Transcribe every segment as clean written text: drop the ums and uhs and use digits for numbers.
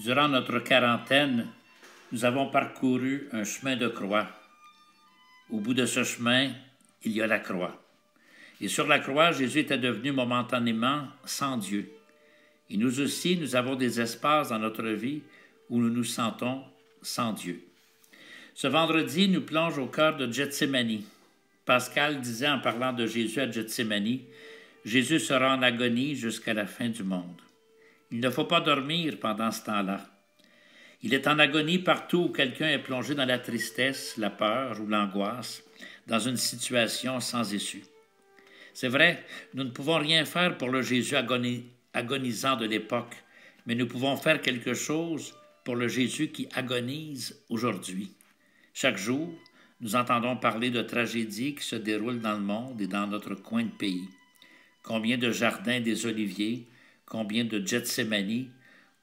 Durant notre quarantaine, nous avons parcouru un chemin de croix. Au bout de ce chemin, il y a la croix. Et sur la croix, Jésus était devenu momentanément sans Dieu. Et nous aussi, nous avons des espaces dans notre vie où nous nous sentons sans Dieu. Ce vendredi nous plonge au cœur de Gethsémani. Pascal disait en parlant de Jésus à Gethsémani, « Jésus sera en agonie jusqu'à la fin du monde. » Il ne faut pas dormir pendant ce temps-là. Il est en agonie partout où quelqu'un est plongé dans la tristesse, la peur ou l'angoisse, dans une situation sans issue. C'est vrai, nous ne pouvons rien faire pour le Jésus agonisant de l'époque, mais nous pouvons faire quelque chose pour le Jésus qui agonise aujourd'hui. Chaque jour, nous entendons parler de tragédies qui se déroulent dans le monde et dans notre coin de pays. Combien de jardins des Oliviers, combien de Gethsémani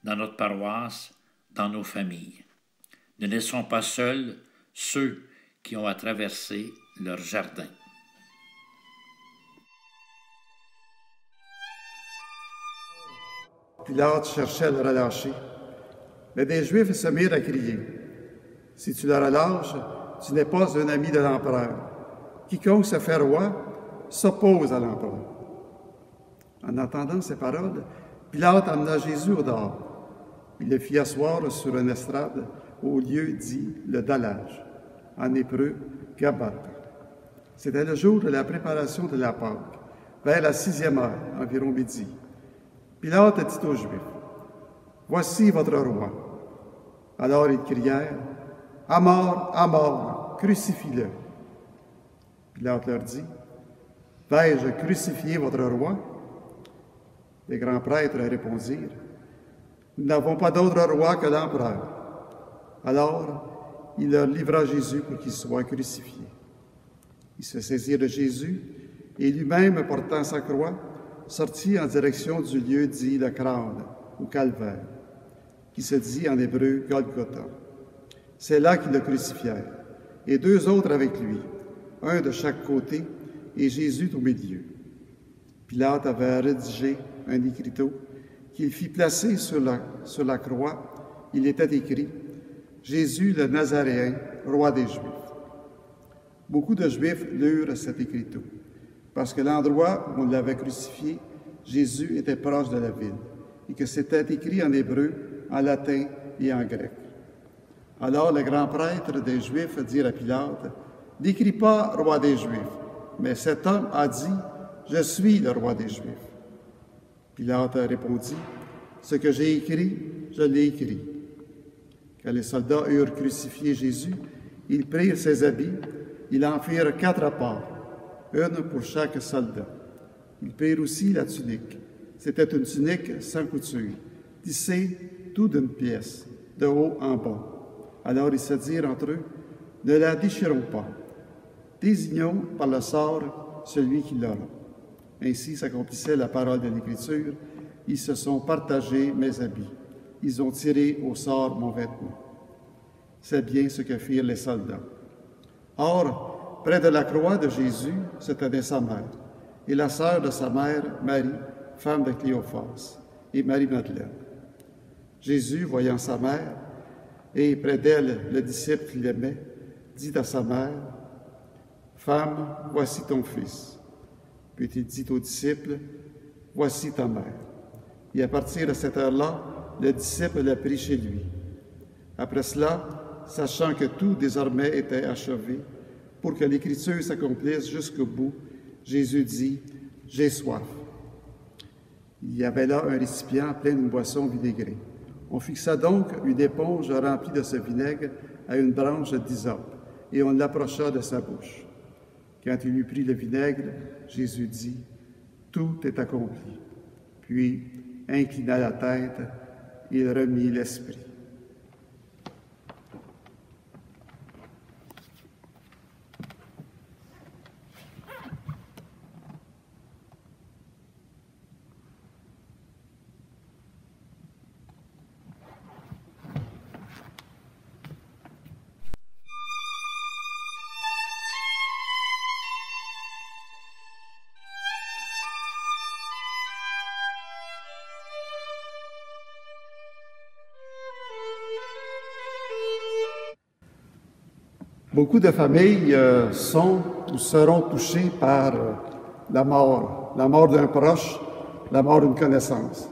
dans notre paroisse, dans nos familles. Ne laissons pas seuls ceux qui ont à traverser leur jardin. Pilate cherchait à le relâcher, mais des Juifs se mirent à crier, « Si tu le relâches, tu n'es pas un ami de l'empereur. Quiconque se fait roi s'oppose à l'empereur. » En entendant ces paroles, Pilate amena Jésus au dehors. Il le fit asseoir sur une estrade au lieu dit le dallage, en hébreu Gabbatha. C'était le jour de la préparation de la Pâque, vers la 6e heure, environ midi. Pilate dit aux Juifs, « Voici votre roi. » Alors ils crièrent, « À mort, crucifie-le. » Pilate leur dit, « Vais-je crucifier votre roi? » Les grands prêtres répondirent, « Nous n'avons pas d'autre roi que l'empereur. » Alors il leur livra Jésus pour qu'il soit crucifié. Ils se saisirent de Jésus et lui-même, portant sa croix, sortit en direction du lieu dit le crâne, ou calvaire, qui se dit en hébreu Golgotha. C'est là qu'ils le crucifièrent, et 2 autres avec lui, un de chaque côté, et Jésus au milieu. Pilate avait rédigé un écriteau qu'il fit placer sur la croix. Il était écrit « Jésus le Nazaréen, roi des Juifs ». Beaucoup de Juifs lurent cet écriteau, parce que l'endroit où on l'avait crucifié, Jésus était proche de la ville, et que c'était écrit en hébreu, en latin et en grec. Alors les grands prêtres des Juifs dirent à Pilate, « N'écris pas roi des Juifs, mais cet homme a dit, je suis le roi des Juifs. » Pilate répondit, « Ce que j'ai écrit, je l'ai écrit. » Quand les soldats eurent crucifié Jésus, ils prirent ses habits, ils en firent 4 parts, une pour chaque soldat. Ils prirent aussi la tunique. C'était une tunique sans couture, tissée tout d'une pièce, de haut en bas. Alors ils se dirent entre eux, « Ne la déchirons pas. Désignons par le sort celui qui l'aura. » Ainsi s'accomplissait la parole de l'Écriture. Ils se sont partagés mes habits. Ils ont tiré au sort mon vêtement. C'est bien ce que firent les soldats. Or, près de la croix de Jésus se tenait sa mère, et la sœur de sa mère, Marie, femme de Cléophas, et Marie-Madeleine. Jésus, voyant sa mère, et près d'elle le disciple qu'il aimait, dit à sa mère, « Femme, voici ton fils. » Puis il dit au disciple, « Voici ta mère. » Et à partir de cette heure-là, le disciple l'a pris chez lui. Après cela, sachant que tout désormais était achevé, pour que l'Écriture s'accomplisse jusqu'au bout, Jésus dit, « J'ai soif. » Il y avait là un récipient plein d'une boisson vinaigrée. On fixa donc une éponge remplie de ce vinaigre à une branche d'hysope, et on l'approcha de sa bouche. Quand il eut pris le vinaigre, Jésus dit, « Tout est accompli. » Puis, inclina la tête, il remit l'esprit. Beaucoup de familles sont ou seront touchées par la mort d'un proche, la mort d'une connaissance.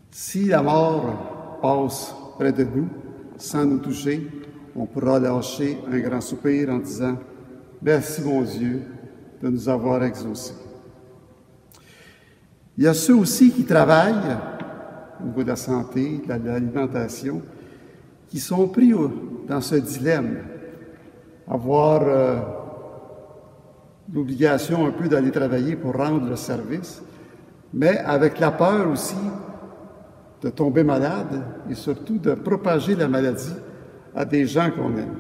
Si la mort passe près de nous, sans nous toucher, on pourra lâcher un grand soupir en disant « Merci mon Dieu de nous avoir exaucés ». Il y a ceux aussi qui travaillent au niveau de la santé, de l'alimentation, qui sont pris dans ce dilemme, avoir l'obligation un peu d'aller travailler pour rendre le service, mais avec la peur aussi de tomber malade et surtout de propager la maladie à des gens qu'on aime.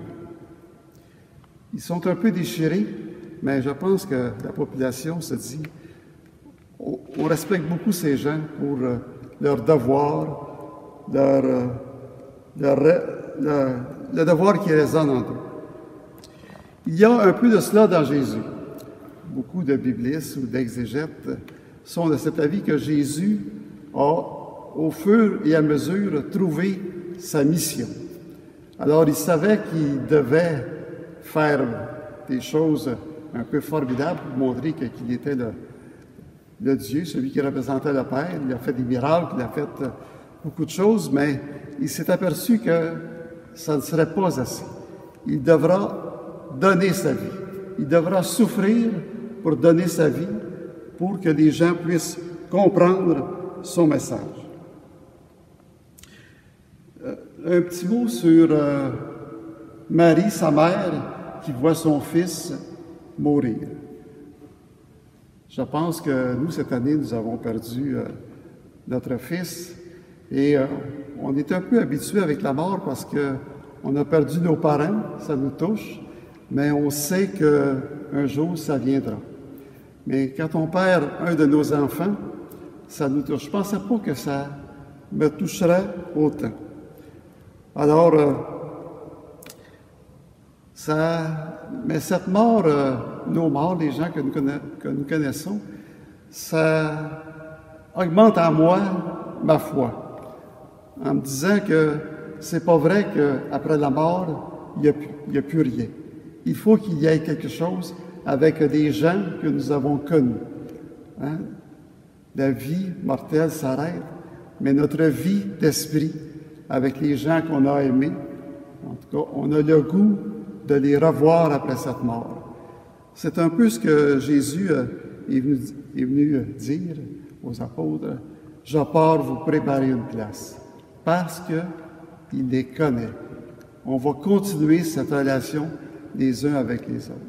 Ils sont un peu déchirés, mais je pense que la population se dit on respecte beaucoup ces gens pour leur devoir, le devoir qui résonne en eux. Il y a un peu de cela dans Jésus. Beaucoup de biblistes ou d'exégètes sont de cet avis que Jésus a, au fur et à mesure, trouvé sa mission. Alors, il savait qu'il devait faire des choses un peu formidables pour montrer qu'il était le Dieu, celui qui représentait le Père. Il a fait des miracles, il a fait beaucoup de choses, mais il s'est aperçu que ça ne serait pas assez. Il devra donner sa vie. Il devra souffrir pour donner sa vie, pour que les gens puissent comprendre son message. Un petit mot sur Marie, sa mère, qui voit son fils mourir. Je pense que nous, cette année, nous avons perdu notre fils et on est un peu habitué avec la mort parce qu'on a perdu nos parents, ça nous touche, mais on sait qu'un jour, ça viendra. Mais quand on perd un de nos enfants, ça nous touche. Je ne pensais pas que ça me toucherait autant. Alors, mais cette mort, nos morts, les gens que nous connaissons, ça augmente en moi ma foi, en me disant que c'est pas vrai qu'après la mort, il n'y a plus rien. Il faut qu'il y ait quelque chose avec des gens que nous avons connus. Hein? La vie mortelle s'arrête, mais notre vie d'esprit, avec les gens qu'on a aimés, en tout cas, on a le goût de les revoir après cette mort. C'est un peu ce que Jésus est venu dire aux apôtres. « Je pars vous préparer une place. » Parce qu'il les connaît. On va continuer cette relation les uns avec les autres.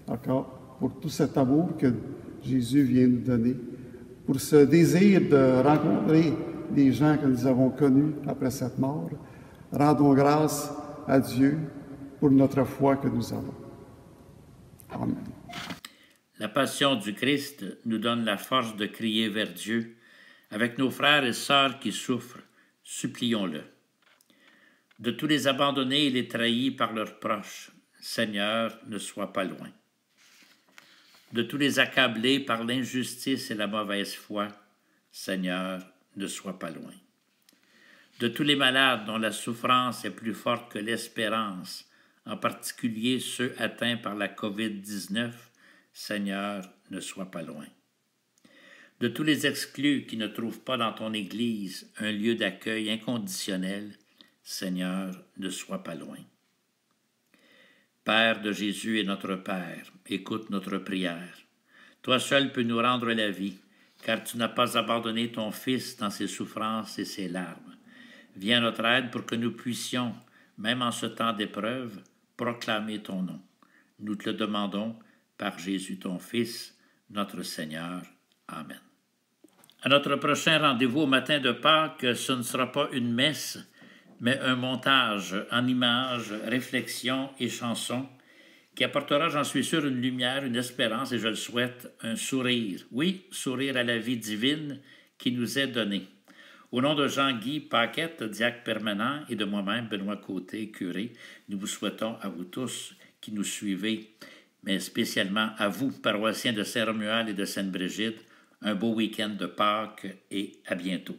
D'accord? Pour tout cet amour que Jésus vient nous donner, pour ce désir de rencontrer les gens que nous avons connus après cette mort, rendons grâce à Dieu pour notre foi que nous avons. Amen. La passion du Christ nous donne la force de crier vers Dieu. Avec nos frères et sœurs qui souffrent, supplions-le. De tous les abandonnés et les trahis par leurs proches, Seigneur, ne sois pas loin. De tous les accablés par l'injustice et la mauvaise foi, Seigneur, ne sois pas loin. De tous les malades dont la souffrance est plus forte que l'espérance, en particulier ceux atteints par la COVID-19, Seigneur, ne sois pas loin. De tous les exclus qui ne trouvent pas dans ton Église un lieu d'accueil inconditionnel, Seigneur, ne sois pas loin. Père de Jésus et notre Père, écoute notre prière. Toi seul peux nous rendre la vie, car tu n'as pas abandonné ton Fils dans ses souffrances et ses larmes. Viens à notre aide pour que nous puissions, même en ce temps d'épreuve, proclamer ton nom. Nous te le demandons par Jésus ton Fils, notre Seigneur. Amen. À notre prochain rendez-vous au matin de Pâques, ce ne sera pas une messe, mais un montage en images, réflexions et chansons qui apportera, j'en suis sûr, une lumière, une espérance et je le souhaite, un sourire. Oui, sourire à la vie divine qui nous est donnée. Au nom de Jean-Guy Paquette, diacre permanent, et de moi-même, Benoît Côté, curé, nous vous souhaitons à vous tous qui nous suivez, mais spécialement à vous, paroissiens de Saint-Romuald et de Sainte-Brigide, un beau week-end de Pâques et à bientôt.